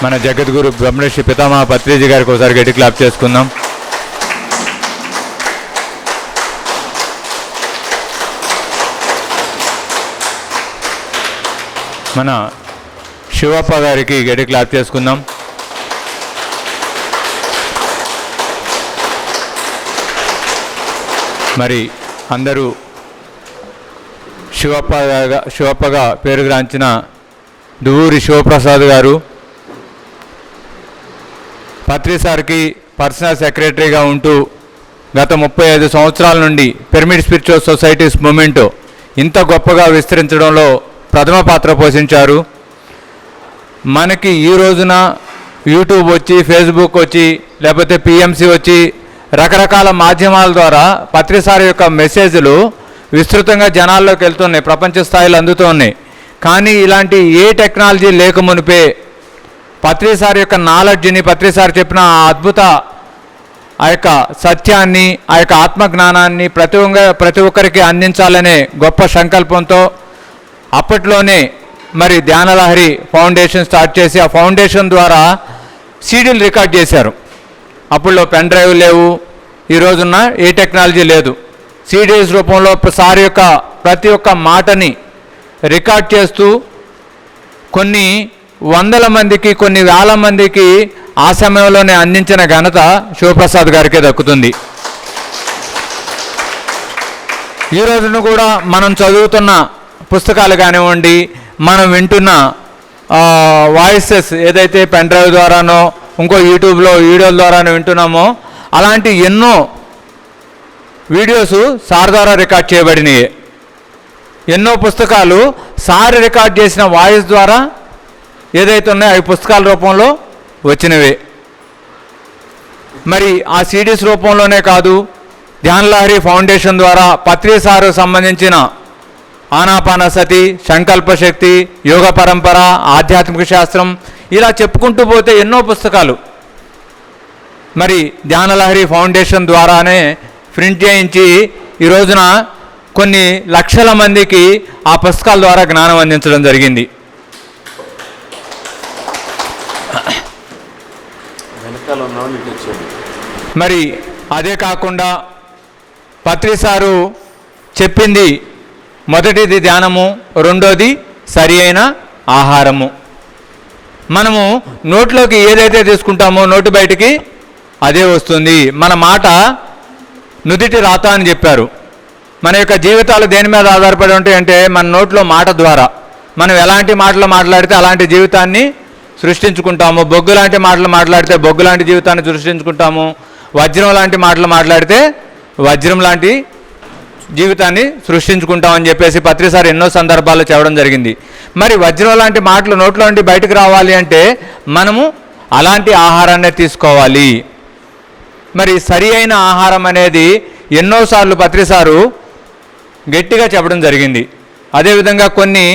మన జగద్గురు బ్రహ్మర్షి పితామహ పత్రిజీ గారికి ఒకసారి గట్టి క్లాప్ చేసుకుందాం. మన శివప్ప గారికి గట్టి క్లాప్ చేసుకుందాం. మరి అందరూ శివప్పగా పేరుగాంచిన దువ్వూరి శివప్రసాద్ గారు పత్రి సార్కి పర్సనల్ సెక్రటరీగా ఉంటూ గత 35 సంవత్సరాల నుండి పిరమిడ్ స్పిరిచువల్ సొసైటీస్ మూమెంట్ ఇంత గొప్పగా విస్తరించడంలో ప్రథమ పాత్ర పోషించారు. మనకి ఈ రోజున యూట్యూబ్ వచ్చి, ఫేస్బుక్ వచ్చి, లేకపోతే పిఎంసి వచ్చి రకరకాల మాధ్యమాల ద్వారా పత్రి సార్ యొక్క మెసేజ్లు విస్తృతంగా జనాల్లోకి వెళ్తున్నాయి, ప్రపంచ స్థాయిలో అందుతున్నాయి. కానీ ఇలాంటి ఏ టెక్నాలజీ లేకమునిపే పత్రి సార్ యొక్క నాలెడ్జ్ని, పత్రి సార్ చెప్పిన అద్భుత ఆ యొక్క సత్యాన్ని, ఆ యొక్క ఆత్మజ్ఞానాన్ని ప్రతి ఒక్కరికి అందించాలనే గొప్ప సంకల్పంతో అప్పట్లోనే మరి ధ్యానలహరి ఫౌండేషన్ స్టార్ట్ చేసి ఆ ఫౌండేషన్ ద్వారా సీడీలు రికార్డ్ చేశారు. అప్పుడులో పెన్ డ్రైవ్ లేవు, ఈ రోజున్న ఏ టెక్నాలజీ లేదు. సీడీస్ రూపంలో సార్ యొక్క ప్రతి ఒక్క మాటని రికార్డ్ చేస్తూ కొన్ని వందల మందికి, కొన్ని వేల మందికి ఆ సమయంలోనే అందించిన ఘనత శివప్రసాద్ గారికే దక్కుతుంది. ఈ రోజున కూడా మనం చదువుతున్న పుస్తకాలు కానివ్వండి, మనం వింటున్న వాయిసెస్ ఏదైతే పెన్ డ్రైవ్ ద్వారానో ఇంకో యూట్యూబ్లో వీడియోల ద్వారానో వింటున్నామో అలాంటి ఎన్నో వీడియోస్ సార్ ద్వారా రికార్డ్ చేయబడినాయి. ఎన్నో పుస్తకాలు సార్ రికార్డ్ చేసిన వాయిస్ ద్వారా ఏదైతే ఉన్నాయో అవి పుస్తకాల రూపంలో వచ్చినవే. మరి ఆ సీడీస్ రూపంలోనే కాదు, ధ్యానలహరి ఫౌండేషన్ ద్వారా పత్రి సారు సంబంధించిన ఆనాపానసతి, సంకల్ప శక్తి, యోగ పరంపర, ఆధ్యాత్మిక శాస్త్రం ఇలా చెప్పుకుంటూ పోతే ఎన్నో పుస్తకాలు మరి ధ్యానలహరి ఫౌండేషన్ ద్వారానే ప్రింట్ చేయించి ఈ రోజున కొన్ని లక్షల మందికి ఆ పుస్తకాల ద్వారా జ్ఞానం అందించడం జరిగింది. మరి అదే కాకుండా పత్రి సారు చెప్పింది మొదటిది ధ్యానము, రెండోది సరి అయిన ఆహారము. మనము నోట్లోకి ఏదైతే తీసుకుంటామో నోటి బయటికి అదే వస్తుంది. మన మాట నుదిటి రాత అని చెప్పారు. మన యొక్క జీవితాలు దేని మీద ఆధారపడి ఉంటాయంటే మన నోట్లో మాట ద్వారా మనం ఎలాంటి మాటలు మాట్లాడితే అలాంటి జీవితాన్ని సృష్టించుకుంటాము. బొగ్గు లాంటి మాటలు మాట్లాడితే బొగ్గు లాంటి జీవితాన్ని సృష్టించుకుంటాము. వజ్రం లాంటి మాటలు మాట్లాడితే వజ్రం లాంటి జీవితాన్ని సృష్టించుకుంటామని చెప్పేసి పత్రి సార్ ఎన్నో సందర్భాల్లో చెప్పడం జరిగింది. మరి వజ్రం లాంటి మాటలు నోట్లో నుండి బయటకు రావాలి అంటే మనము అలాంటి ఆహారాన్ని తీసుకోవాలి. మరి సరి అయిన ఆహారం అనేది ఎన్నోసార్లు పత్రి సారు గట్టిగా చెప్పడం జరిగింది. అదేవిధంగా కొన్ని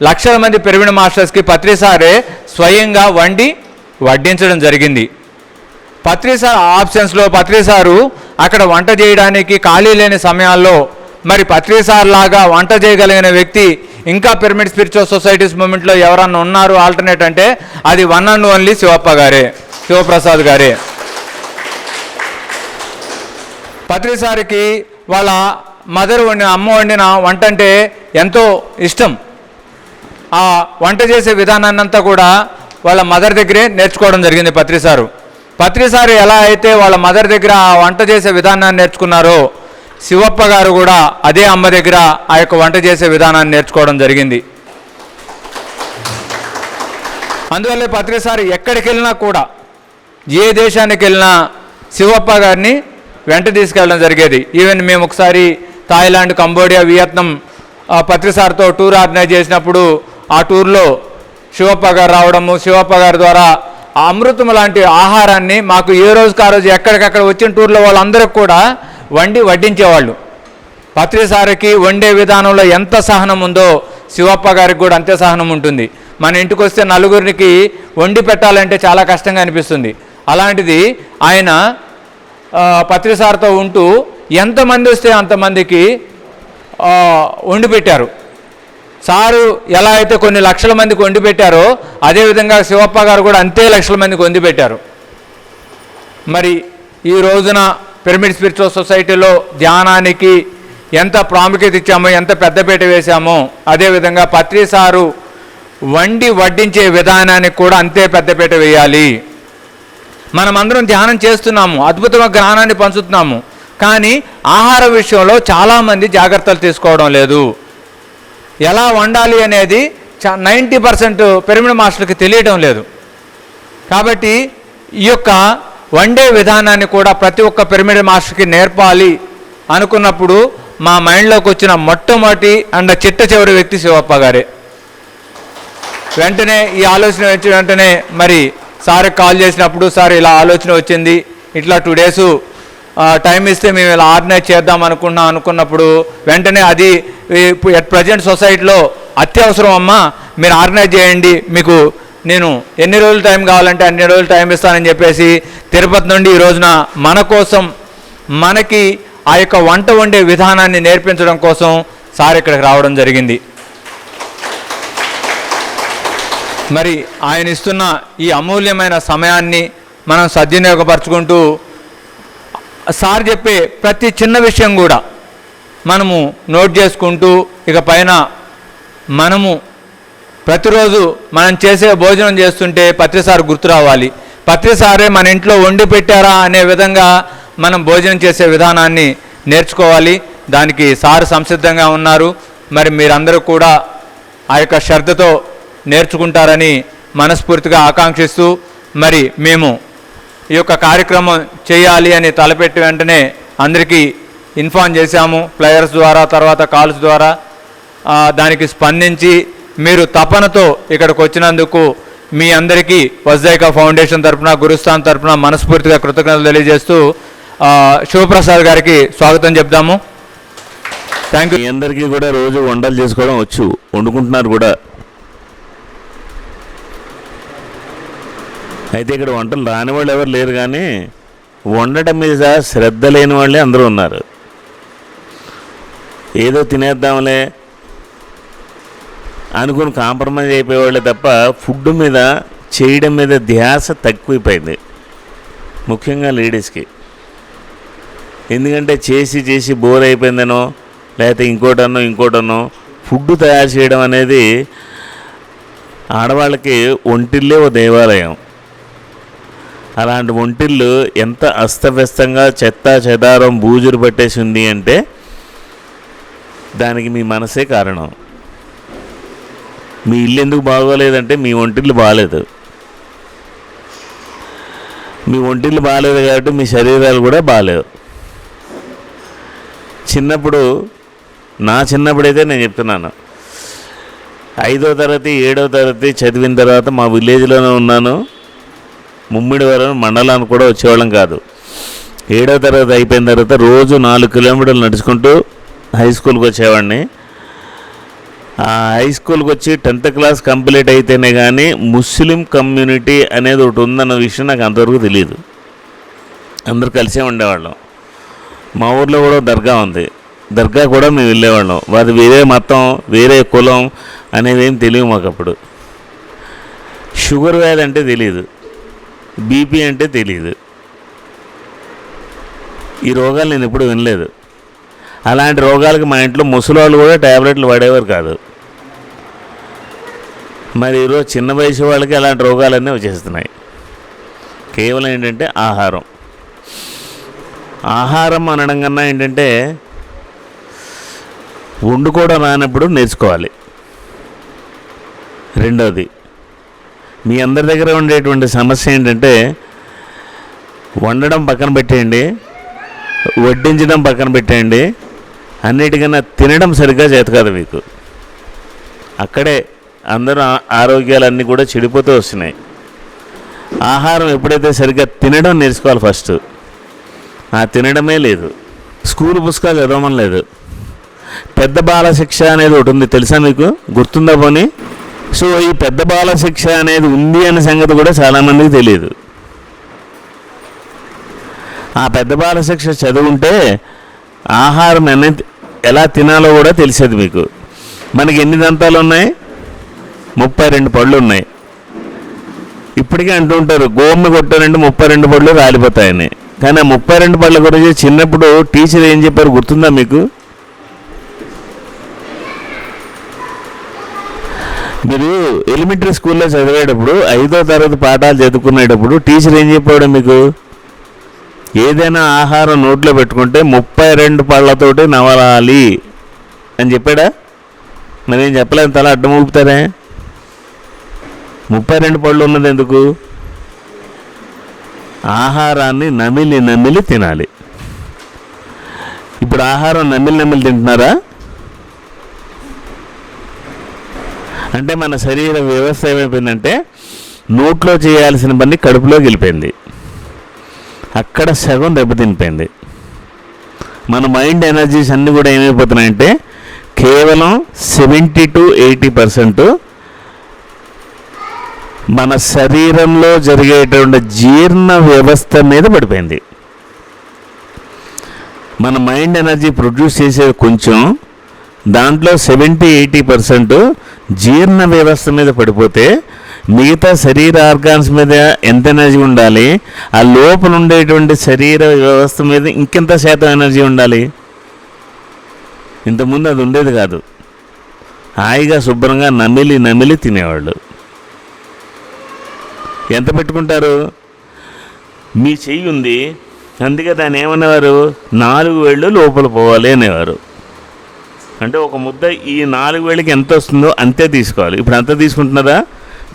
లక్షల మంది పిరమిడ్ మాస్టర్స్కి పత్రి సారే స్వయంగా వడ్డించడం జరిగింది. పత్రి సార్ ఆప్షన్స్లో పత్రి సారు అక్కడ వంట చేయడానికి ఖాళీ లేని సమయాల్లో మరి పత్రి సార్ లాగా వంట చేయగలిగిన వ్యక్తి ఇంకా పిరమిడ్ స్పిరిచువల్ సొసైటీస్ మూమెంట్లో ఎవరన్నా ఉన్నారు ఆల్టర్నేట్ అంటే అది వన్ అండ్ ఓన్లీ శివప్ప గారే, శివప్రసాద్ గారే. పత్రి సార్కి వాళ్ళ మదర్ అమ్మ వండిన వంట అంటే ఎంతో ఇష్టం. ఆ వంట చేసే విధానాన్నంతా కూడా వాళ్ళ మదర్ దగ్గరే నేర్చుకోవడం జరిగింది పత్రి సారు. పత్రి సారు ఎలా అయితే వాళ్ళ మదర్ దగ్గర ఆ వంట చేసే విధానాన్ని నేర్చుకున్నారో శివప్ప గారు కూడా అదే అమ్మ దగ్గర ఆ యొక్క వంట చేసే విధానాన్ని నేర్చుకోవడం జరిగింది. అందువల్లే పత్రి సారు ఎక్కడికి వెళ్ళినా కూడా, ఏ దేశానికి వెళ్ళినా శివప్ప గారిని వెంట తీసుకెళ్ళడం జరిగేది. ఈవెన్ మేము ఒకసారి థాయిలాండ్, కంబోడియా, వియత్నాం పత్రి సార్తో టూర్ ఆర్గనైజ్ చేసినప్పుడు ఆ టూర్లో శివప్ప గారు రావడము, శివప్ప గారి ద్వారా ఆ అమృతం లాంటి ఆహారాన్ని మాకు ఏ రోజుకి ఆ రోజు ఎక్కడికక్కడ వచ్చిన టూర్లో వాళ్ళందరికీ కూడా వడ్డించేవాళ్ళు. పత్రి సార్కి వండే విధానంలో ఎంత సహనం ఉందో శివప్ప గారికి కూడా అంతే సహనం ఉంటుంది. మన ఇంటికి వస్తే నలుగురికి వండి పెట్టాలంటే చాలా కష్టంగా అనిపిస్తుంది. అలాంటిది ఆయన పత్రి సార్తో ఉంటూ ఎంతమంది వస్తే అంతమందికి వండి పెట్టారు. సారు ఎలా అయితే కొన్ని లక్షల మందికి వండి పెట్టారో అదేవిధంగా శివప్ప గారు కూడా అంతే లక్షల మందికి వండి పెట్టారు. మరి ఈ రోజున పిరమిడ్ స్పిరిచువల్ సొసైటీలో ధ్యానానికి ఎంత ప్రాముఖ్యత ఇచ్చామో, ఎంత పెద్దపీట వేశామో, అదేవిధంగా పత్రి సారు వండి వడ్డించే విధానానికి కూడా అంతే పెద్దపీట వేయాలి. మనమందరం ధ్యానం చేస్తున్నాము, అద్భుతమైన జ్ఞానాన్ని పంచుతున్నాము, కానీ ఆహార విషయంలో చాలామంది జాగ్రత్తలు తీసుకోవడం లేదు. ఎలా వండాలి అనేది 90% పిరమిడ్ మాస్టర్కి తెలియడం లేదు. కాబట్టి ఈ యొక్క వండే విధానాన్ని కూడా ప్రతి ఒక్క పిరమిడ్ మాస్టర్కి నేర్పాలి అనుకున్నప్పుడు మా మైండ్లోకి వచ్చిన మొట్టమొదటి అండ్ చిట్ట చివరి వ్యక్తి శివప్ప గారే. వెంటనే ఈ ఆలోచన వచ్చిన వెంటనే మరి సార్కి కాల్ చేసినప్పుడు, సార్ ఇలా ఆలోచన వచ్చింది, ఇట్లా 2 days టైం ఇస్తే మేము ఇలా ఆర్గనైజ్ చేద్దాం అనుకున్నప్పుడు వెంటనే అది ఎట్ ప్రజెంట్ సొసైటీలో అత్యవసరం అమ్మా, మీరు ఆర్గనైజ్ చేయండి, మీకు నేను ఎన్ని రోజులు టైం కావాలంటే అన్ని రోజులు టైం ఇస్తానని చెప్పేసి తిరుపతి నుండి ఈ రోజున మన కోసం, మనకి ఆ యొక్క వంట వండే విధానాన్ని నేర్పించడం కోసం సార్ ఇక్కడికి రావడం జరిగింది. మరి ఆయన ఇస్తున్న ఈ అమూల్యమైన సమయాన్ని మనం సద్వినియోగపరచుకుంటూ సార్ చెప్పే ప్రతి చిన్న విషయం కూడా మనము నోట్ చేసుకుంటూ ఇక పైన మనము ప్రతిరోజు మనం చేసే భోజనం చేస్తుంటే పత్రి సార్ గుర్తు రావాలి. పత్రి సారే మన ఇంట్లో వండి పెట్టారా అనే విధంగా మనం భోజనం చేసే విధానాన్ని నేర్చుకోవాలి. దానికి సార్ సంసిద్ధంగా ఉన్నారు. మరి మీరందరూ కూడా ఆ యొక్క శ్రద్ధతో నేర్చుకుంటారని మనస్ఫూర్తిగా ఆకాంక్షిస్తూ, మరి మేము ఈ యొక్క కార్యక్రమం చేయాలి అని తలపెట్టి వెంటనే అందరికీ ఇన్ఫార్మ్ చేశాము, ఫ్లయర్స్ ద్వారా, తర్వాత కాల్స్ ద్వారా. దానికి స్పందించి మీరు తపనతో ఇక్కడికి వచ్చినందుకు మీ అందరికీ వజ్జైకా ఫౌండేషన్ తరఫున, గురుస్థాన్ తరఫున మనస్ఫూర్తిగా కృతజ్ఞతలు తెలియజేస్తూ శివప్రసాద్ గారికి స్వాగతం చెప్దాము. Thank you. మీ అందరికీ కూడా రోజు వంటలు చేసుకోవడం వచ్చు, వండుకుంటున్నారు కూడా. అయితే ఇక్కడ వంటలు రాని వాళ్ళు ఎవరు లేరు, కానీ వండటం మీద శ్రద్ధ లేని వాళ్ళే అందరూ ఉన్నారు. ఏదో తినేద్దాంలే అనుకుని కాంప్రమైజ్ అయిపోయేవాళ్ళే తప్ప ఫుడ్ మీద చేయడం మీద ధ్యాస తక్కువైపోయింది, ముఖ్యంగా లేడీస్కి. ఎందుకంటే చేసి చేసి బోర్ అయిపోయిందనో లేకపోతే ఇంకోటనో ఫుడ్ తయారు చేయడం అనేది ఆడవాళ్ళకి ఒంటిల్లే ఓ దేవాలయం. అలాంటి ఒంటిల్లు ఎంత అస్తవ్యస్తంగా చెత్త చెదారం బూజురు పట్టేసి ఉంది అంటే దానికి మీ మనసే కారణం. మీ ఇల్లు ఎందుకు బాగోలేదంటే మీ ఒంటిల్లు బాగాలేదు. మీ ఒంటిల్లు బాగాలేదు కాబట్టి మీ శరీరాలు కూడా బాగాలేవు. నా చిన్నప్పుడైతే నేను చెప్తున్నాను, 5వ తరగతి 7వ తరగతి చదివిన తర్వాత మా విలేజ్లోనే ఉన్నాను. ముమ్మిడివరం మండలానికి కూడా వచ్చేవాళ్ళం కాదు. 7వ తరగతి అయిపోయిన తర్వాత రోజు 4 కిలోమీటర్లు నడుచుకుంటూ హై స్కూల్కి వచ్చేవాడిని. ఆ హై స్కూల్కి వచ్చి 10th క్లాస్ కంప్లీట్ అయితేనే కానీ ముస్లిం కమ్యూనిటీ అనేది ఒకటి ఉందన్న విషయం నాకు అంతవరకు తెలియదు. అందరూ కలిసే ఉండేవాళ్ళం. మా ఊర్లో కూడా దర్గా ఉంది, దర్గా కూడా మేము వెళ్ళేవాళ్ళం. అది వేరే మతం వేరే కులం అనేవి ఏం తెలియదు మాకు అప్పుడు. షుగర్ వ్యాధి అంటే తెలియదు, బీపీ అంటే తెలియదు. ఈ రోగాలు నేను ఎప్పుడు వినలేదు. అలాంటి రోగాలకి మా ఇంట్లో ముసలివాళ్ళు కూడా ట్యాబ్లెట్లు వాడేవారు కాదు. మరి ఈరోజు చిన్న వయసు వాళ్ళకి అలాంటి రోగాలన్నీ వచ్చేస్తున్నాయి. కేవలం ఏంటంటే ఆహారం అనడం కన్నా ఏంటంటే వండుకోవడం రానప్పుడు నేర్చుకోవాలి. రెండవది, మీ అందరి దగ్గర ఉండేటువంటి సమస్య ఏంటంటే వండడం పక్కన పెట్టేయండి, వడ్డించడం పక్కన పెట్టేయండి, అన్నిటికన్నా తినడం సరిగ్గా చేత కాదు మీకు. అక్కడే అందరూ ఆరోగ్యాలన్నీ కూడా చెడిపోతూ వస్తున్నాయి. ఆహారం ఎప్పుడైతే సరిగ్గా తినడం నేర్చుకోవాలి ఫస్ట్. ఆ తినడమే లేదు. స్కూల్ పుస్తకాలు చదవడం లేదు. పెద్ద బాల శిక్ష అనేది ఒకటి ఉంది, తెలుసా మీకు? గుర్తుందా పోనీ? సో ఈ పెద్ద బాల శిక్ష అనేది ఉంది అనే సంగతి కూడా చాలామందికి తెలియదు. ఆ పెద్ద బాల శిక్ష చదువుంటే ఆహారం ఎలా తినాలో కూడా తెలిసేది మీకు. మనకి ఎన్ని దంతాలు ఉన్నాయి? 32 పళ్ళు ఉన్నాయి. ఇప్పటికీ అంటూ ఉంటారు గోమ్మ కొట్టారంటే 32 పళ్ళు రాలిపోతాయని. కానీ ఆ 32 పళ్ళ గురించి చిన్నప్పుడు టీచర్ ఏం చెప్పారు గుర్తుందా మీకు? మీరు ఎలిమెంటరీ స్కూల్లో చదివేటప్పుడు 5వ తరగతి పాఠాలు చదువుకునేటప్పుడు టీచర్ ఏం చెప్పాడు మీకు? ఏదైనా ఆహారం నోట్లో పెట్టుకుంటే 32 పళ్ళతోటి నవలాలి అని చెప్పాడా? మరేం చెప్పలేదు, తల అడ్డం ఊపుతారే. 32 పళ్ళు ఉన్నది ఎందుకు? ఆహారాన్ని నమిలి నమిలి తినాలి. ఇప్పుడు ఆహారం నమిలి నమిలి తింటున్నారా? అంటే మన శరీర వ్యవస్థ ఏమైపోయిందంటే నోట్లో చేయాల్సిన పని కడుపులోకి వెళ్ళిపోయింది. అక్కడ సగం దెబ్బతినిపోయింది. మన మైండ్ ఎనర్జీస్ అన్నీ కూడా ఏమైపోతున్నాయంటే కేవలం 70 to 80% మన శరీరంలో జరిగేటువంటి జీర్ణ వ్యవస్థ మీద పడిపోయింది. మన మైండ్ ఎనర్జీ ప్రొడ్యూస్ చేసేది కొంచెం, దాంట్లో 70-80% జీర్ణ వ్యవస్థ మీద పడిపోతే మిగతా శరీర ఆర్గాన్స్ మీద ఎంత ఎనర్జీ ఉండాలి? ఆ లోపల ఉండేటువంటి శరీర వ్యవస్థ మీద ఇంకెంత శాతం ఎనర్జీ ఉండాలి? ఇంతకుముందు అది ఉండేది కాదు. హాయిగా శుభ్రంగా నమిలి నమిలి తినేవాళ్ళు. ఎంత పెట్టుకుంటారు? మీ చెయ్యి ఉంది, అందుకే దాన్ని ఏమనేవారు? 4 వేళ్ళు లోపల పోవాలి అనేవారు. అంటే ఒక ముద్ద ఈ 4 వేళ్ళకి ఎంత వస్తుందో అంతే తీసుకోవాలి. ఇప్పుడు అంత తీసుకుంటున్నారా?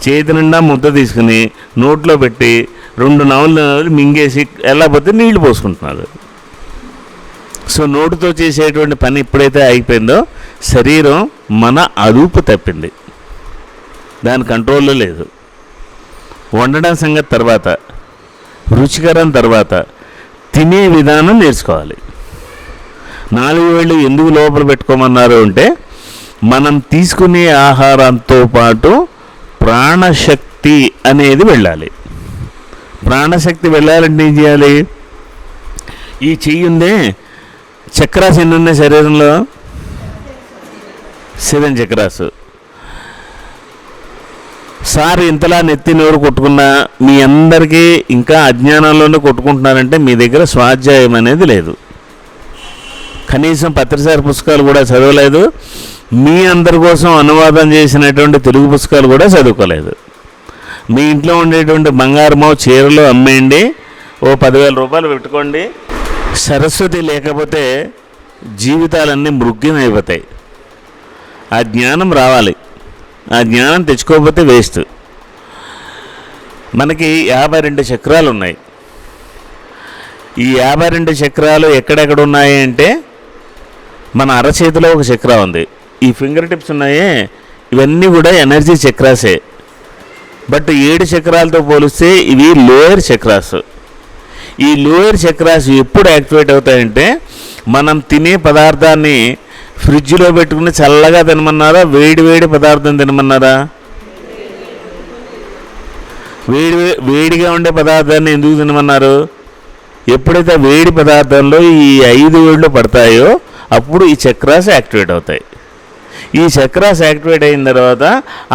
చేతి నిండా ముద్ద తీసుకుని నోట్లో పెట్టి 2 నవలు మింగేసి వెళ్ళకపోతే నీళ్లు పోసుకుంటున్నారు. సో నోటితో చేసేటువంటి పని ఎప్పుడైతే అయిపోయిందో శరీరం మన అదుపు తప్పింది, దాని కంట్రోల్లో లేదు. వండడం సంగతి తర్వాత, రుచికరం తర్వాత, తినే విధానం నేర్చుకోవాలి. 4 వేళ్ళు ఎందుకు లోపల పెట్టుకోమన్నారు అంటే మనం తీసుకునే ఆహారంతో పాటు ప్రాణశక్తి అనేది వెళ్ళాలి. ప్రాణశక్తి వెళ్ళాలంటే ఏం చేయాలి? ఈ చెయ్యి ఉందే, చక్రాస్ ఎన్ని ఉన్నాయి శరీరంలో? 7 చక్రాసు. సార్ ఇంతలా నెత్తి నోరు కొట్టుకున్నా మీ అందరికీ ఇంకా అజ్ఞానంలోనే కొట్టుకుంటున్నారంటే మీ దగ్గర స్వాధ్యాయం అనేది లేదు. కనీసం పత్రిసారి పుస్తకాలు కూడా చదవలేదు. మీ అందరి కోసం అనువాదం చేసినటువంటి తెలుగు పుస్తకాలు కూడా చదువుకోలేదు. మీ ఇంట్లో ఉండేటువంటి బంగారమో చీరలో అమ్మేయండి, ఓ 10,000 రూపాయలు పెట్టుకోండి. సరస్వతి లేకపోతే జీవితాలన్నీ మృగ్యమైపోతాయి. ఆ జ్ఞానం రావాలి. ఆ జ్ఞానం తెచ్చుకోకపోతే వేస్ట్. మనకి 52 చక్రాలు ఉన్నాయి. ఈ 52 చక్రాలు ఎక్కడెక్కడ ఉన్నాయి అంటే మన అరచేతిలో ఒక చక్ర ఉంది. ఈ ఫింగర్ టిప్స్ ఉన్నాయే, ఇవన్నీ కూడా ఎనర్జీ చక్రాసే. బట్ 7 చక్రాలతో పోలిస్తే ఇవి లోయర్ చక్రాస్. ఈ లోయర్ చక్రాస్ ఎప్పుడు యాక్టివేట్ అవుతాయంటే మనం తినే పదార్థాన్ని ఫ్రిడ్జ్లో పెట్టుకుని చల్లగా తినమన్నారా, వేడి వేడి పదార్థం తినమన్నారా? వేడిగా ఉండే పదార్థాన్ని ఎందుకు తినమన్నారు? ఎప్పుడైతే వేడి పదార్థంలో ఈ 5 వేళ్ళు పడతాయో అప్పుడు ఈ చక్రాస్ యాక్టివేట్ అవుతాయి. ఈ చక్రాస్ యాక్టివేట్ అయిన తర్వాత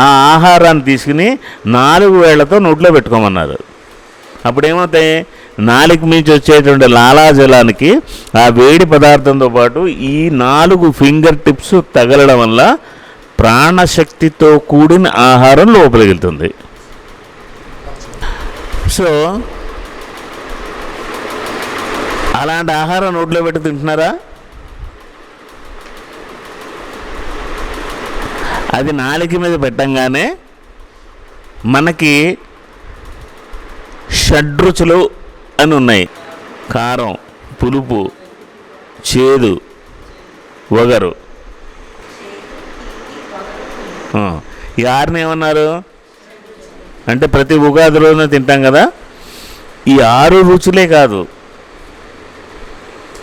ఆ ఆహారాన్ని తీసుకుని 4 వేళ్లతో నోట్లో పెట్టుకోమన్నారు. అప్పుడు ఏమవుతాయి? నాలుక మించి వచ్చేటువంటి లాలాజలానికి ఆ వేడి పదార్థంతో పాటు ఈ 4 ఫింగర్ టిప్స్ తగలడం వల్ల ప్రాణశక్తితో కూడిన ఆహారం లోపలికి వెళ్తుంది. సో అలాంటి ఆహారం నోట్లో పెట్టి తింటున్నారా? అది నాలుక మీద పెట్టంగానే మనకి షడ్రుచులు అని ఉన్నాయి. కారం, పులుపు, చేదు, వగరు. ఈ 6 ఏమన్నారు అంటే ప్రతి ఉగాదిలోనే తింటాం కదా. ఈ 6 రుచులే కాదు,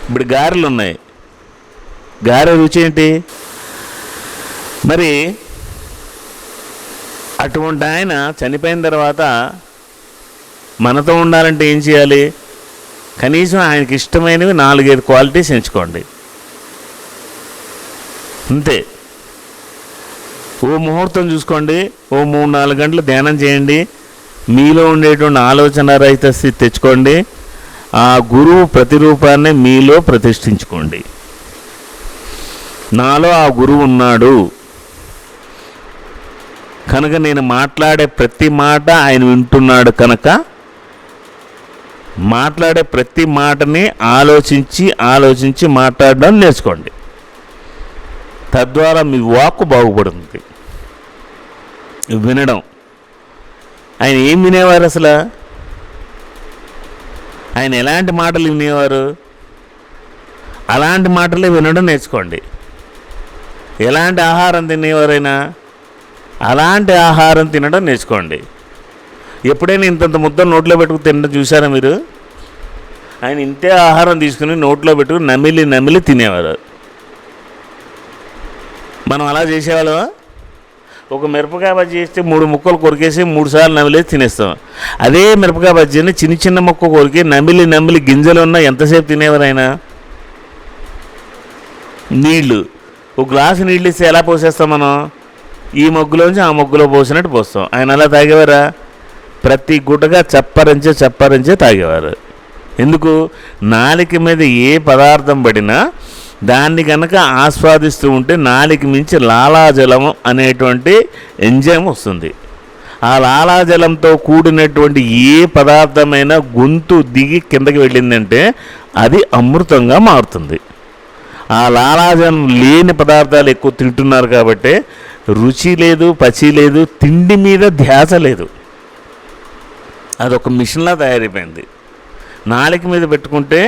ఇప్పుడు గారెలు ఉన్నాయి. గారె రుచి ఏంటి? మరి అటువంటి ఆయన చనిపోయిన తర్వాత మనతో ఉండాలంటే ఏం చేయాలి? కనీసం ఆయనకి ఇష్టమైనవి 4-5 క్వాలిటీస్ ఎంచుకోండి, అంతే. ఓ ముహూర్తం చూసుకోండి, ఓ 3-4 గంటలు ధ్యానం చేయండి, మీలో ఉండేటువంటి ఆలోచన రహిత స్థితి తెచ్చుకోండి, ఆ గురువు ప్రతిరూపాన్ని మీలో ప్రతిష్ఠించుకోండి. నాలో ఆ గురువు ఉన్నాడు కనుక నేను మాట్లాడే ప్రతి మాట ఆయన వింటున్నాడు కనుక మాట్లాడే ప్రతి మాటని ఆలోచించి మాట్లాడడం నేర్చుకోండి. తద్వారా మీ వాక్కు బాగుపడుతుంది. వినడం, ఆయన ఏం వినేవారు అసలు? ఆయన ఎలాంటి మాటలు వినేవారు? అలాంటి మాటలే వినడం నేర్చుకోండి. ఎలాంటి ఆహారం తినేవారైనా అలాంటి ఆహారం తినడం నేర్చుకోండి. ఎప్పుడైనా ఇంతంత ముద్ద నోట్లో పెట్టుకు తినడం చూసారా మీరు? ఆయన ఇంతే ఆహారం తీసుకుని నోట్లో పెట్టుకుని నమిలి తినేవారు. మనం అలా చేసేవాళ్ళమా? ఒక మిరపకాయ బజ్జీ చేస్తే 3 ముక్కలు కొరికేసి 3 సార్లు నమిలేసి తినేస్తాం. అదే మిరపకాయ బజ్జీని చిన్న ముక్క కొరికి నమిలి గింజలు ఉన్నా ఎంతసేపు తినేవారు ఆయన? నీళ్లు, ఒక గ్లాసు నీళ్ళు ఇస్తే ఎలా పోసేస్తాం మనం? ఈ మొగ్గులోంచి ఆ మొగ్గులో పోసినట్టు పోస్తాం. ఆయన అలా తాగేవారా? ప్రతి గుటగా చప్పరించే తాగేవారు. ఎందుకు? నాలిక మీద ఏ పదార్థం పడినా దాన్ని కనుక ఆస్వాదిస్తూ ఉంటే నాలిక మించి లాలాజలం అనేటువంటి ఎంజైమ్ వస్తుంది. ఆ లాలాజలంతో కూడినటువంటి ఏ పదార్థమైనా గొంతు దిగి కిందకి వెళ్ళిందంటే అది అమృతంగా మారుతుంది. ఆ లాలాజలం లేని పదార్థాలు ఎక్కువ తింటున్నారు కాబట్టి రుచి లేదు, పచి లేదు, తిండి మీద ధ్యాస లేదు. అదొక మిషన్లా తయారైపోయింది. నాలిక మీద పెట్టుకుంటే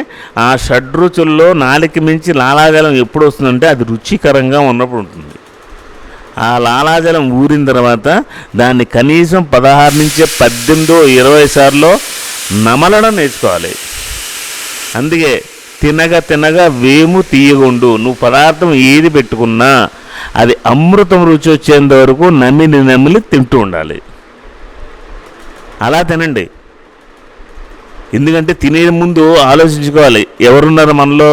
ఆ షడ్రుచుల్లో నాలిక మించి లాలాజలం ఎప్పుడు వస్తుందంటే అది రుచికరంగా ఉన్నప్పుడు ఉంటుంది. ఆ లాలాజలం ఊరిన తర్వాత దాన్ని కనీసం 16 నుంచి 18, 20 సార్లు నమలడం నేర్చుకోవాలి. అందుకే తినగా వేము తీయగుండు. నువ్వు పదార్థం ఏది పెట్టుకున్నా అది అమృతం రుచి వచ్చేంత వరకు నమిలి తింటూ ఉండాలి. అలా తినండి. ఎందుకంటే తినే ముందు ఆలోచించుకోవాలి, ఎవరున్నారు మనలో,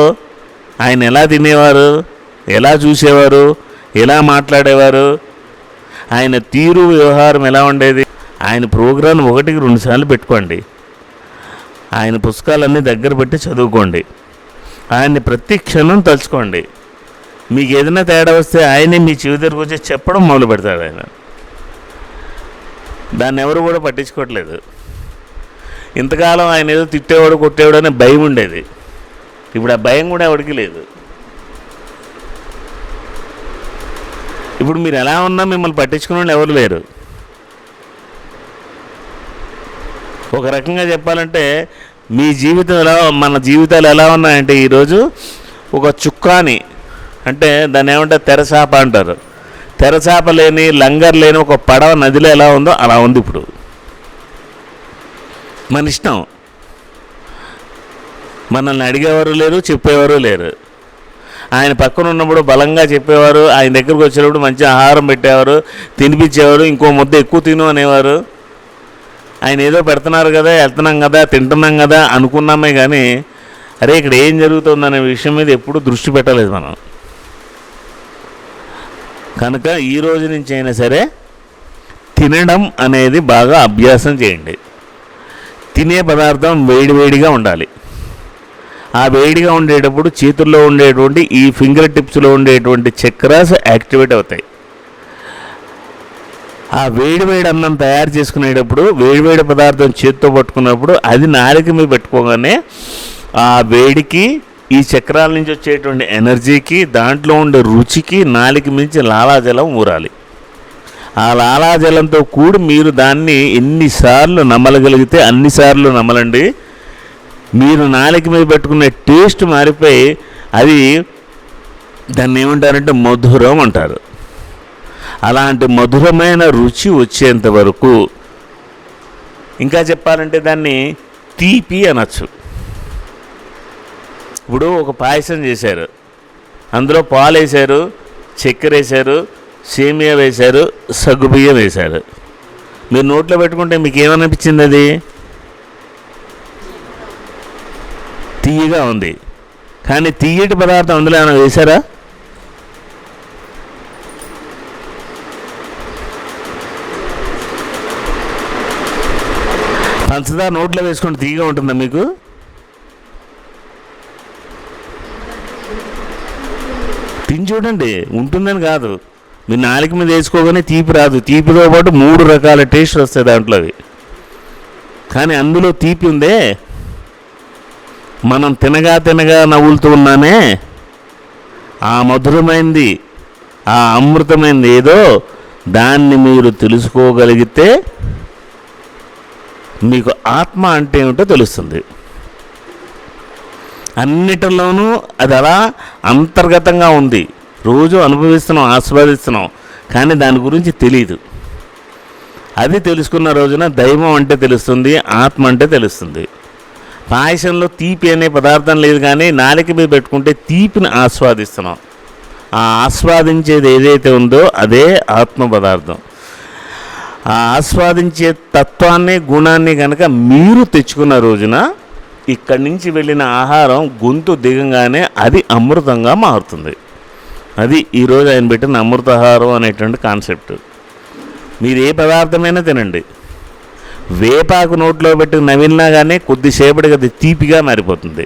ఆయన ఎలా తినేవారు, ఎలా చూసేవారు, ఎలా మాట్లాడేవారు, ఆయన తీరు వ్యవహారం ఎలా ఉండేది. ఆయన ప్రోగ్రాం 1-2 సార్లు పెట్టుకోండి. ఆయన పుస్తకాలన్నీ దగ్గర పెట్టి చదువుకోండి. ఆయన్ని ప్రతి క్షణం తలుచుకోండి. మీకు ఏదైనా తేడా వస్తే ఆయనే మీ చెవి దగ్గరకు వచ్చి చెప్పడం మొదలు పెడతాడు. ఆయన దాన్ని ఎవరు కూడా పట్టించుకోవట్లేదు. ఇంతకాలం ఆయన ఏదో తిట్టేవాడు కొట్టేవాడు అనే భయం ఉండేది. ఇప్పుడు ఆ భయం కూడా ఎవరికి లేదు. ఇప్పుడు మీరు ఎలా ఉన్నా మిమ్మల్ని పట్టించుకునే వాళ్ళు ఎవరు లేరు. ఒక రకంగా చెప్పాలంటే మీ జీవితం మన జీవితాలు ఎలా ఉన్నాయంటే ఈరోజు ఒక చుక్కాని, అంటే దాన్ని ఏమంటారు, తెరచాప అంటారు. తెరచాప లేని, లంగర్ లేని ఒక పడవ నదిలో ఎలా ఉందో అలా ఉంది ఇప్పుడు. మన ఇష్టం. మనల్ని అడిగేవారు లేరు, చెప్పేవారు లేరు. ఆయన పక్కన ఉన్నప్పుడు బలంగా చెప్పేవారు, ఆయన దగ్గరకు వచ్చినప్పుడు మంచి ఆహారం పెట్టేవారు, తినిపించేవారు, ఇంకో ముద్ద ఎక్కువ తిను అనేవారు. ఆయన ఏదో పెడుతున్నారు కదా, వెళ్తున్నాం కదా, తింటున్నాం కదా అనుకున్నామే కానీ అరే ఇక్కడ ఏం జరుగుతుందనే విషయం మీద ఎప్పుడు దృష్టి పెట్టలేదు మనం. కనుక ఈ రోజు నుంచి అయినా సరే తినడం అనేది బాగా అభ్యాసం చేయండి. తినే పదార్థం వేడిగా ఉండాలి. ఆ వేడిగా ఉండేటప్పుడు చేతుల్లో ఉండేటువంటి ఈ ఫింగర్ టిప్స్లో ఉండేటువంటి చక్రాస్ యాక్టివేట్ అవుతాయి. ఆ వేడి అన్నం తయారు చేసుకునేటప్పుడు వేడి పదార్థం చేతితో పట్టుకున్నప్పుడు అది నాలుక మీద పెట్టుకోగానే ఆ వేడికి, ఈ చక్రాల నుంచి వచ్చేటువంటి ఎనర్జీకి, దాంట్లో ఉండే రుచికి నాలుక మించి లాలాజలం ఊరాలి. ఆ లాలాజలంతో కూడి మీరు దాన్ని ఎన్నిసార్లు నమలగలిగితే అన్నిసార్లు నమలండి. మీరు నాలుక మీద పెట్టుకునే టేస్ట్ మారిపోయి అది దాన్ని ఏమంటారంటే మధురం అంటారు. అలాంటి మధురమైన రుచి వచ్చేంత వరకు, ఇంకా చెప్పాలంటే దాన్ని తీపి అనొచ్చు. ఇప్పుడు ఒక పాయసం చేశారు, అందులో పాలు వేశారు, చక్కెర వేశారు, సేమియా వేశారు, సగ్గుబియ్యం వేశారు. మీరు నోట్లో పెట్టుకుంటే మీకు ఏమనిపించింది? అది తీయగా ఉంది. కానీ తీయటి పదార్థం అందులో ఏమైనా వేశారా? పంచదార నోట్లో వేసుకొని తీగా ఉంటుందా మీకు? తిని చూడండి, ఉంటుందని కాదు. మీరు నాలుక మీద వేసుకోగానే తీపి రాదు. తీపితో పాటు 3 రకాల టేస్ట్ వస్తాయి దాంట్లో అవి. కానీ అందులో తీపి ఉందే, మనం తినగా తినగా నవ్వులుతూ ఉన్నామే, ఆ మధురమైంది, ఆ అమృతమైంది ఏదో దాన్ని మీరు తెలుసుకోగలిగితే మీకు ఆత్మ అంటే ఏమిటో తెలుస్తుంది. అన్నిటిలోనూ అది అలా అంతర్గతంగా ఉంది. రోజు అనుభవిస్తున్నాం, ఆస్వాదిస్తున్నాం, కానీ దాని గురించి తెలియదు. అది తెలుసుకున్న రోజున దైవం అంటే తెలుస్తుంది, ఆత్మ అంటే తెలుస్తుంది. పాయసంలో తీపి అనే పదార్థం లేదు, కానీ నాలుక మీద పెట్టుకుంటే తీపిని ఆస్వాదిస్తున్నాం. ఆ ఆస్వాదించేది ఏదైతే ఉందో అదే ఆత్మ పదార్థం. ఆ ఆస్వాదించే తత్వాన్ని, గుణాన్ని కనుక మీరు తెచ్చుకున్న రోజున ఇక్కడి నుంచి వెళ్ళిన ఆహారం గొంతు దిగంగానే అది అమృతంగా మారుతుంది. అది ఈరోజు ఆయన పెట్టిన అమృతాహారం అనేటువంటి కాన్సెప్ట్. మీరు ఏ పదార్థమైనా తినండి, వేపాకు నోట్లో పెట్టి నవిలినా కానీ కొద్దిసేపటికి అది తీపిగా మారిపోతుంది.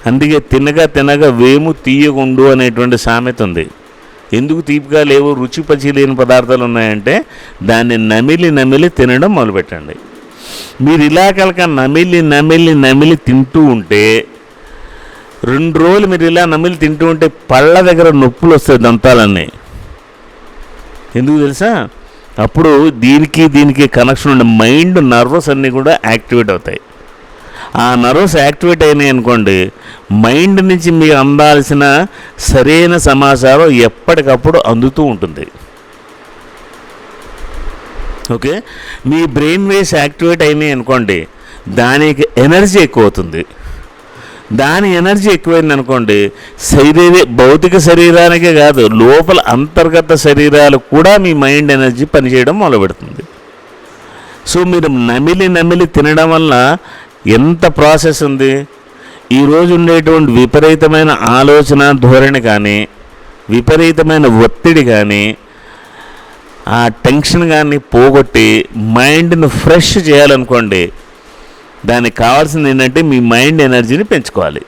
అందుకే తినగా తినగా వేము తీయగుండు అనేటువంటి సామెత ఉంది. ఎందుకు తీపిగా లేవు, రుచి పచి లేని పదార్థాలు ఉన్నాయంటే దాన్ని నమిలి నమిలి తినడం మొదలుపెట్టండి. మీరు ఇలా కనుక నమిలి నమిలి నమిలి తింటూ ఉంటే 2 రోజులు మీరు ఇలా నమిలి తింటూ ఉంటే పళ్ళ దగ్గర నొప్పులు వస్తాయి, దంతాలన్నీ. ఎందుకు తెలుసా? అప్పుడు దీనికి కనెక్షన్ ఉండే మైండ్, నర్వస్ అన్నీ కూడా యాక్టివేట్ అవుతాయి. ఆ నర్వస్ యాక్టివేట్ అయినాయి అనుకోండి, మైండ్ నుంచి మీకు అందాల్సిన సరైన సమాచారం ఎప్పటికప్పుడు అందుతూ ఉంటుంది. ఓకే, మీ బ్రెయిన్ వేవ్స్ యాక్టివేట్ అయినాయి అనుకోండి, దానికి ఎనర్జీ ఎక్కువ అవుతుంది. దాని ఎనర్జీ ఎక్కువైంది అనుకోండి, భౌతిక శరీరానికే కాదు, లోపల అంతర్గత శరీరాలు కూడా మీ మైండ్ ఎనర్జీ పనిచేయడం మొదలుపెడుతుంది. సో మీరు నమిలి నమిలి తినడం వల్ల ఎంత ప్రాసెస్ ఉంది. ఈరోజు ఉండేటువంటి విపరీతమైన ఆలోచన ధోరణి కానీ, విపరీతమైన ఒత్తిడి కానీ, ఆ టెన్షన్ కానీ పోగొట్టి మైండ్ను ఫ్రెష్ చేయాలనుకోండి, దానికి కావాల్సింది ఏంటంటే మీ మైండ్ ఎనర్జీని పెంచుకోవాలి.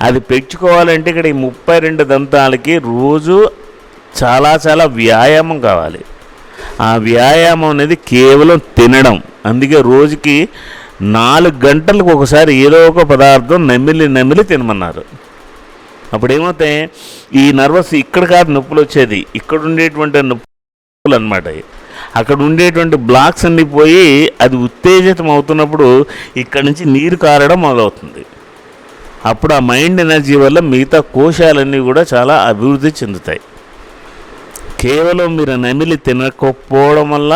అది పెంచుకోవాలంటే ఇక్కడ ఈ 32 దంతాలకి రోజు చాలా చాలా వ్యాయామం కావాలి. ఆ వ్యాయామం అనేది కేవలం తినడం. అందుకే రోజుకి 4 గంటలకు ఒకసారి ఏదో ఒక పదార్థం నమిలి నమిలి తినమన్నారు. అప్పుడు ఏమవుతాయి, ఈ నర్వస్ ఇక్కడ కాదు నొప్పులు వచ్చేది, ఇక్కడ ఉండేటువంటి నొప్పులు అన్నమాట. అక్కడ ఉండేటువంటి బ్లాక్స్ అన్నీ పోయి అది ఉత్తేజితం అవుతున్నప్పుడు ఇక్కడి నుంచి నీరు కారడం మొదలవుతుంది. అప్పుడు ఆ మైండ్ ఎనర్జీ వల్ల మిగతా కోశాలన్నీ కూడా చాలా అభివృద్ధి చెందుతాయి. కేవలం మీరు నమిలి తినకపోవడం వల్ల,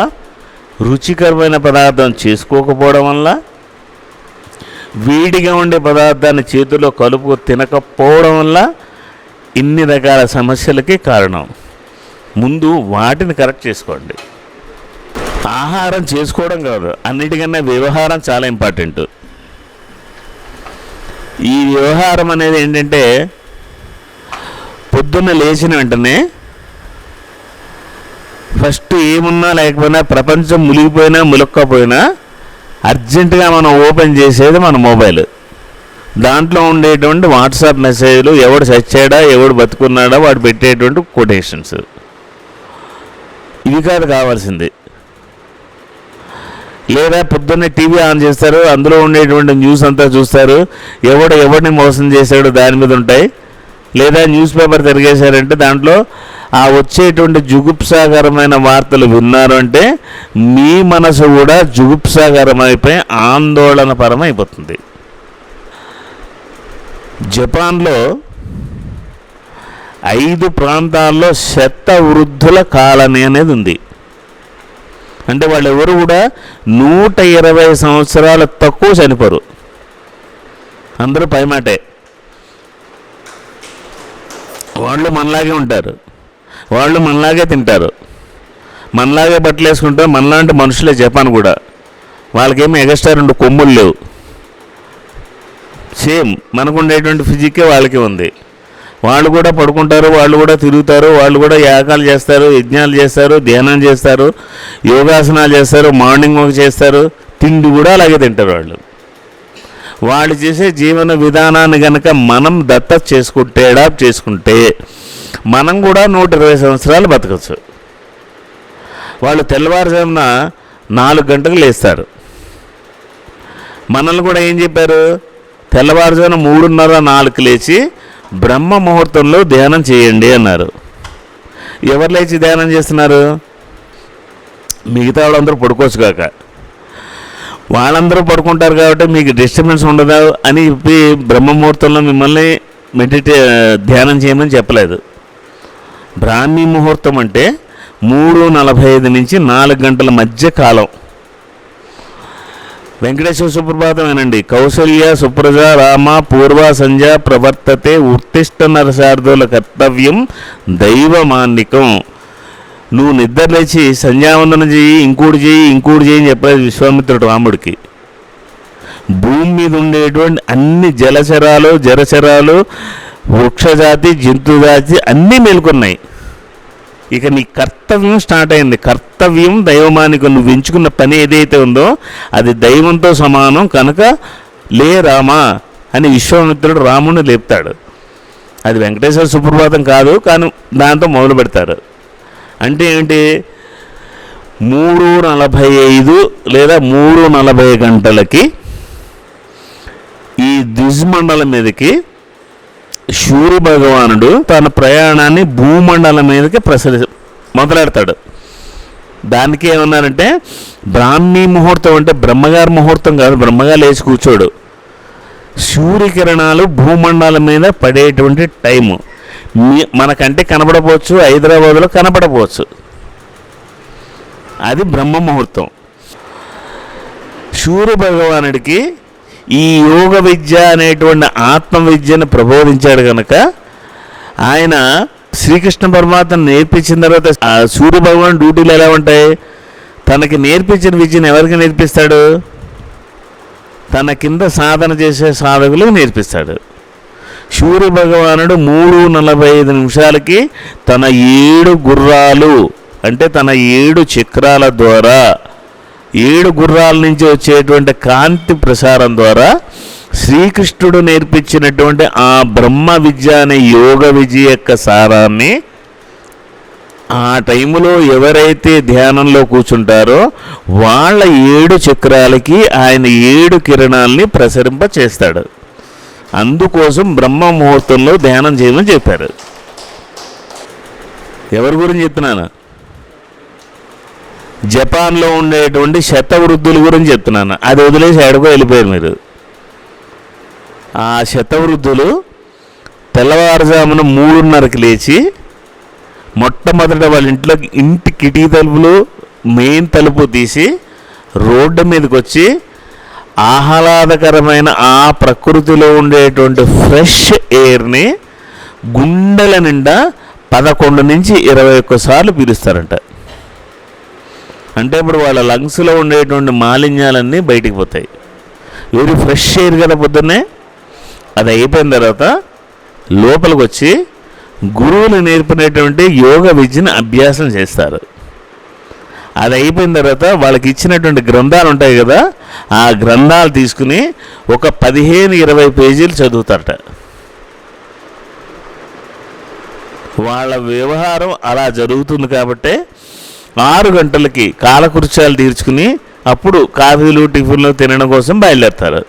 రుచికరమైన పదార్థం చేసుకోకపోవడం వల్ల, వేడిగా ఉండే పదార్థాన్ని చేతిలో కలుపు తినకపోవడం వల్ల ఇన్ని రకాల సమస్యలకి కారణం. ముందు వాటిని కరెక్ట్ చేసుకోండి. ఆహారం చేసుకోవడం కాదు, అన్నిటికన్నా వ్యవహారం చాలా ఇంపార్టెంట్. ఈ వ్యవహారం అనేది ఏంటంటే, పొద్దున్న లేచిన వెంటనే ఫస్ట్ ఏమున్నా లేకపోయినా, ప్రపంచం మునిగిపోయినా ములక్కపోయినా అర్జెంటుగా మనం ఓపెన్ చేసేది మన మొబైల్. దాంట్లో ఉండేటువంటి వాట్సాప్ మెసేజ్లు, ఎవడు చచ్చాడా ఎవడు బతుకున్నాడా వాడు పెట్టేటువంటి కొటేషన్స్, ఇవి కాదు కావాల్సింది. లేదా పొద్దున్నే టీవీ ఆన్ చేస్తారు, అందులో ఉండేటువంటి న్యూస్ అంతా చూస్తారు, ఎవరిని మోసం చేశాడో దాని మీద ఉంటాయి. లేదా న్యూస్ పేపర్ తిరిగేశారంటే దాంట్లో ఆ వచ్చేటువంటి జుగుప్సాకరమైన వార్తలు విన్నారు అంటే మీ మనసు కూడా జుగుప్సాకరమైపోయి ఆందోళనపరమైపోతుంది. జపాన్లో 5 ప్రాంతాల్లో శత వృద్ధుల కాలనీ అనేది ఉంది. అంటే వాళ్ళు ఎవరు కూడా 120 సంవత్సరాలు తక్కువ చనిపోరు, అందరూ పైమాటే. వాళ్ళు మనలాగే ఉంటారు, వాళ్ళు మనలాగే తింటారు, మనలాగే బట్టలు వేసుకుంటారు, మనలాంటి మనుషులే. జపాన్ కూడా వాళ్ళకేమీ ఎగస్ట్రా 2 కొమ్ములు లేవు, సేమ్ మనకు ఉండేటువంటి ఫిజికే వాళ్ళకి ఉంది. వాళ్ళు కూడా పడుకుంటారు, వాళ్ళు కూడా తిరుగుతారు, వాళ్ళు కూడా యాగాలు చేస్తారు, యజ్ఞాలు చేస్తారు, ధ్యానం చేస్తారు, యోగాసనాలు చేస్తారు, మార్నింగ్ వాక్ చేస్తారు, తిండి కూడా అలాగే తింటారు. వాళ్ళు చేసే జీవన విధానాన్ని కనుక మనం దత్తత చేసుకుంటే, అడాప్ట్ చేసుకుంటే మనం కూడా 120 సంవత్సరాలు బతకచ్చు. వాళ్ళు తెల్లవారుజామున 4 గంటలకు లేస్తారు. మనల్ని కూడా ఏం చెప్పారు? తెల్లవారుజామున 3:30, 4కి లేచి బ్రహ్మ ముహూర్తంలో ధ్యానం చేయండి అన్నారు. ఎవరు లేచి ధ్యానం చేస్తున్నారు? మిగతా వాళ్ళందరూ పడుకోవచ్చు కాక. వాళ్ళందరూ పడుకుంటారు కాబట్టి మీకు డిస్టర్బెన్స్ ఉండదు అని చెప్పి బ్రహ్మ ముహూర్తంలో మిమ్మల్ని ధ్యానం చేయమని చెప్పలేదు. బ్రాహ్మీ ముహూర్తం అంటే 3:45 నుంచి 4 గంటల మధ్య కాలం. వెంకటేశ్వర సుప్రభాతం వినండి. కౌసల్య సుప్రజ రామ పూర్వ సంధ్య ప్రవర్తతే ఉత్తిష్ట నరసార్థుల కర్తవ్యం దైవమాన్నికం. నువ్వు నిద్ర లేచి సంధ్యావందనం చెయ్యి, ఇంకోటి చెయ్యి అని చెప్పలేదు విశ్వామిత్రుడు రాముడికి. భూమి మీద ఉండేటువంటి అన్ని జలచరాలు, జరచరాలు, వృక్షజాతి, జంతుజాతి అన్నీ మేల్కొన్నాయి. ఇక నీ కర్తవ్యం స్టార్ట్ అయింది. కర్తవ్యం దైవమానికం. నువ్వు ఎంచుకున్న పని ఏదైతే ఉందో అది దైవంతో సమానం కనుక లే రామా అని విశ్వామిత్రుడు రాముడిని లేపుతాడు. అది వెంకటేశ్వర సుప్రభాతం కాదు, కానీ దాంతో మొదలు పెడతారు. అంటే ఏంటి? 3:45 లేదా 3:40 గంటలకి ఈ ద్విజ్మండలం మీదకి సూర్య భగవానుడు తన ప్రయాణాన్ని భూమండలం మీదకి మొదలెడతాడు. దానికి ఏమన్నారంటే బ్రాహ్మీ ముహూర్తం. అంటే బ్రహ్మగారి ముహూర్తం కాదు, బ్రహ్మగారు లేచి కూర్చోడు. సూర్యకిరణాలు భూమండలం మీద పడేటువంటి టైము మనకంటే కనపడపోవచ్చు, హైదరాబాద్లో కనపడపోవచ్చు. అది బ్రహ్మ ముహూర్తం. సూర్య భగవానుడికి ఈ యోగ విద్య అనేటువంటి ఆత్మ విద్యను ప్రబోధించాడు కనుక ఆయన శ్రీకృష్ణ పరమాత్మ నేర్పించిన తర్వాత సూర్య భగవాన్ డ్యూటీలు ఎలా ఉంటాయి? తనకి నేర్పించిన విద్యను ఎవరికి నేర్పిస్తాడు? తన కింద సాధన చేసే సాధకులకు నేర్పిస్తాడు. సూర్య భగవానుడు 3:45 నిమిషాలకి తన 7 గుర్రాలు అంటే తన 7 చక్రాల ద్వారా 7 గుర్రాల నుంచి వచ్చేటువంటి కాంతి ప్రసారం ద్వారా శ్రీకృష్ణుడు నేర్పించినటువంటి ఆ బ్రహ్మ విద్య అనే యోగ విద్య యొక్క సారాన్ని ఆ టైంలో ఎవరైతే ధ్యానంలో కూర్చుంటారో వాళ్ళ 7 చక్రాలకి ఆయన 7 కిరణాలని ప్రసరింప చేస్తాడు. అందుకోసం బ్రహ్మ ముహూర్తంలో ధ్యానం చేయమని చెప్పారు. ఎవరి గురించి చెప్తున్నాను? జపాన్లో ఉండేటువంటి శతవృద్ధుల గురించి చెప్తున్నాను. అది వదిలేసి ఎక్కడికో వెళ్ళిపోయారు మీరు. ఆ శతవృద్ధులు తెల్లవారుజామున 3:30కి లేచి మొట్టమొదట వాళ్ళ ఇంటి కిటికీ తలుపులు మెయిన్ తలుపు తీసి రోడ్డు మీదకి వచ్చి ఆహ్లాదకరమైన ఆ ప్రకృతిలో ఉండేటువంటి ఫ్రెష్ ఎయిర్ని గుండెల నిండా 11 నుంచి 21 సార్లు పీలుస్తారంట. అంటే ఇప్పుడు వాళ్ళ లంగ్స్లో ఉండేటువంటి మాలిన్యాలన్నీ బయటికి పోతాయి. వెరీ ఫ్రెష్ ఎయిర్ కదా పొద్దున్నే. అది అయిపోయిన తర్వాత లోపలికి వచ్చి గురువులు నేర్పినటువంటి యోగ విద్యను అభ్యాసం చేస్తారు. అది అయిపోయిన తర్వాత వాళ్ళకి ఇచ్చినటువంటి గ్రంథాలు ఉంటాయి కదా, ఆ గ్రంథాలు తీసుకుని ఒక 15-20 పేజీలు చదువుతారట. వాళ్ళ వ్యవహారం అలా జరుగుతుంది కాబట్టి 6 గంటలకి కాలకృత్యాలు తీర్చుకుని అప్పుడు కాఫీలు టిఫిన్లు తినడం కోసం బయలుదేరుతారు.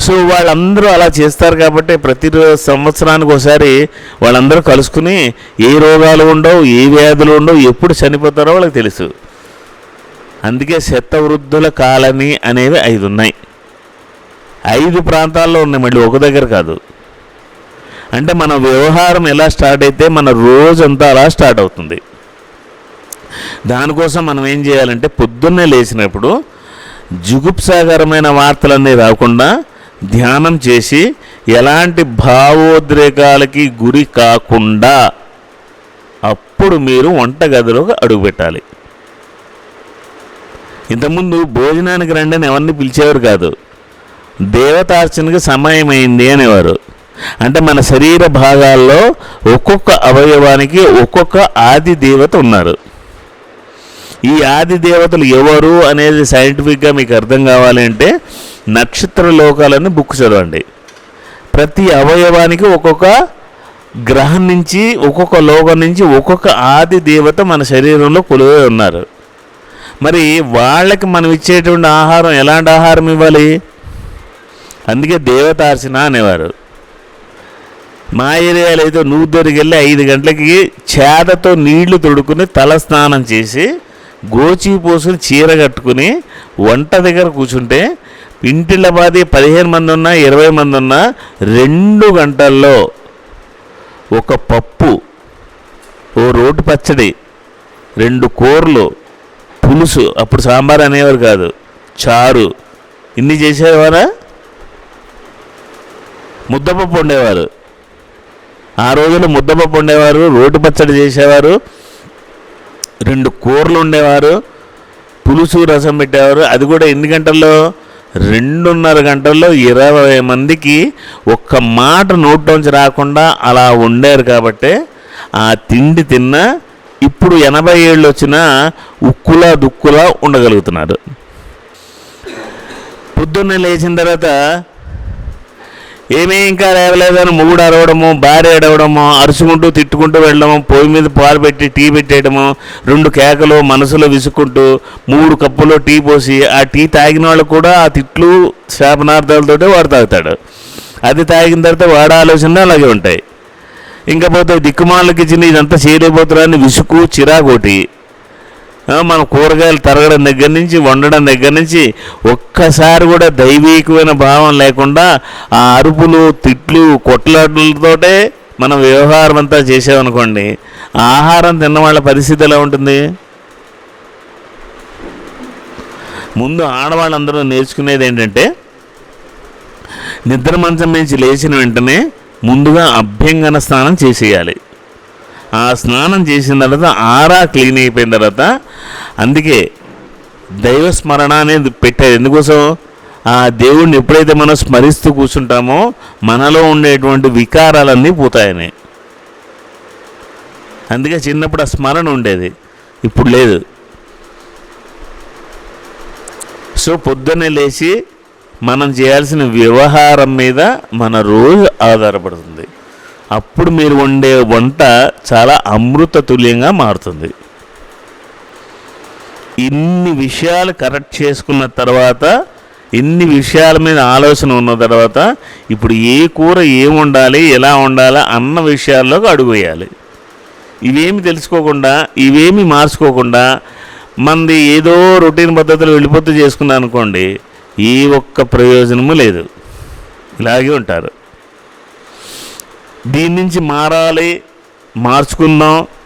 సో వాళ్ళందరూ అలా చేస్తారు కాబట్టి ప్రతి సంవత్సరానికి ఒకసారి వాళ్ళందరూ కలుసుకుని ఏ రోగాలు ఉండవు, ఏ వ్యాధులు ఉండవు, ఎప్పుడు చనిపోతారో వాళ్ళకి తెలుసు. అందుకే శతవృద్ధుల కాలనీ అనేవి 5 ఉన్నాయి. 5 ప్రాంతాల్లో ఉన్నాయి, మళ్ళీ ఒక దగ్గర కాదు. అంటే మన వ్యవహారం ఎలా స్టార్ట్ అయితే మన రోజంతా అలా స్టార్ట్ అవుతుంది. దానికోసం మనం ఏం చేయాలంటే పొద్దున్నే లేచినప్పుడు జుగుప్సాకరమైన వార్తలన్నీ రాకుండా ధ్యానం చేసి ఎలాంటి భావోద్రేకాలకి గురి కాకుండా అప్పుడు మీరు వంటగదిలోకి అడుగుపెట్టాలి. ఇంతకుముందు భోజనానికి రండి అని ఎవరిని పిలిచేవారు కాదు. దేవతార్చనకి సమయం అయింది అనేవారు. అంటే మన శరీర భాగాల్లో ఒక్కొక్క అవయవానికి ఒక్కొక్క ఆది దేవత ఉన్నారు. ఈ ఆది దేవతలు ఎవరు అనేది సైంటిఫిక్గా మీకు అర్థం కావాలి అంటే నక్షత్ర లోకాలని బుక్ చదవండి. ప్రతి అవయవానికి ఒక్కొక్క గ్రహం నుంచి, ఒక్కొక్క లోకం నుంచి ఒక్కొక్క ఆది దేవత మన శరీరంలో కొలువై ఉన్నారు. మరి వాళ్ళకి మనం ఇచ్చేటువంటి ఆహారం ఎలాంటి ఆహారం ఇవ్వాలి? అందుకే దేవతార్చన అనేవారు. మా ఏరియాలో అయితే నూద్దరికి వెళ్ళి 5 గంటలకి చేదతో నీళ్లు తొడుక్కుని తల స్నానం చేసి గోచి పోసుకుని చీర కట్టుకుని వంట దగ్గర కూర్చుంటే ఇంటిళ్ళ బాది 15 మంది ఉన్నా 20 మంది ఉన్నా 2 గంటల్లో ఒక పప్పు, ఓ రోటి పచ్చడి, 2 కూరలు, పులుసు, అప్పుడు సాంబార్ అనేవారు కాదు, చారు, ఇన్ని చేసేవారా? ముద్దపప్పు వండేవారు. ఆ రోజుల్లో ముద్దపప్పు వండేవారు, రోటి పచ్చడి చేసేవారు, 2 కూరలు ఉండేవారు, పులుసు రసం పెట్టేవారు. అది కూడా ఎన్ని గంటల్లో? 2.5 గంటల్లో 20 మందికి ఒక్క మాట నోట్లోంచి రాకుండా అలా వండారు. కాబట్టి ఆ తిండి తిన్నా ఇప్పుడు 80 ఏళ్ళు వచ్చినా ఉక్కులా దుక్కులా ఉండగలుగుతున్నారు. పొద్దున్నే లేచిన తర్వాత ఏమీ ఇంకా లేవలేదని మొగుడు అరవడము, భార్య అడవడము, అరుచుకుంటూ తిట్టుకుంటూ వెళ్ళడము, పొయ్యి మీద పాలు పెట్టి టీ పెట్టేయడము, 2 కేకలు మనసులో విసుక్కుంటూ 3 కప్పులో టీ పోసి ఆ టీ తాగిన వాళ్ళు కూడా ఆ తిట్లు శాపనార్థాలతోటే వాడు తాగుతాడు. అది తాగిన తర్వాత వాడు ఆలోచనలు అలాగే ఉంటాయి. ఇంకా పోతే దిక్కుమాలకి చిన్న ఇదంతా చేయలేకపోతున్నారని విసుకు చిరాకోటి. మనం కూరగాయలు తరగడం దగ్గర నుంచి, వండడం దగ్గర నుంచి ఒక్కసారి కూడా దైవీకమైన భావం లేకుండా ఆ అరుపులు, తిట్లు, కొట్లాటలతోటే మనం వ్యవహారం అంతా చేసామనుకోండి, ఆహారం తిన్న వాళ్ళ పరిస్థితి ఎలా ఉంటుంది? ముందు ఆడవాళ్ళందరూ నేర్చుకునేది ఏంటంటే నిద్ర మంచం నుంచి లేచిన వెంటనే ముందుగా అభ్యంగన స్నానం చేసేయాలి. ఆ స్నానం చేసిన తర్వాత ఆరా క్లీన్ అయిపోయిన తర్వాత, అందుకే దైవస్మరణ అనేది పెట్టారు. ఎందుకోసం? ఆ దేవుణ్ణి ఎప్పుడైతే మనం స్మరిస్తూ కూర్చుంటామో మనలో ఉండేటువంటి వికారాలన్నీ పోతాయని. అందుకే చిన్నప్పుడు ఆ స్మరణ ఉండేది, ఇప్పుడు లేదు. సో పొద్దున్నే లేచి మనం చేయాల్సిన వ్యవహారం మీద మన రోజు ఆధారపడుతుంది. అప్పుడు మీరు వండే వంట చాలా అమృత తుల్యంగా మారుతుంది. ఇన్ని విషయాలు కరెక్ట్ చేసుకున్న తర్వాత, ఇన్ని విషయాల మీద ఆలోచన ఉన్న తర్వాత ఇప్పుడు ఏ కూర ఏం వండాలి, ఎలా వండాలి అన్న విషయాల్లోకి అడుగు వేయాలి. ఇవేమి తెలుసుకోకుండా, ఇవేమి మార్చుకోకుండా మనది ఏదో రొటీన్ పద్ధతిలో వెళ్ళిపోతూ చేసుకున్నాను అనుకోండి, ఏ ఒక్క ప్రయోజనము లేదు. ఇలాగే ఉంటారు. దీని నుంచి మారాలి, మార్చుకుందాం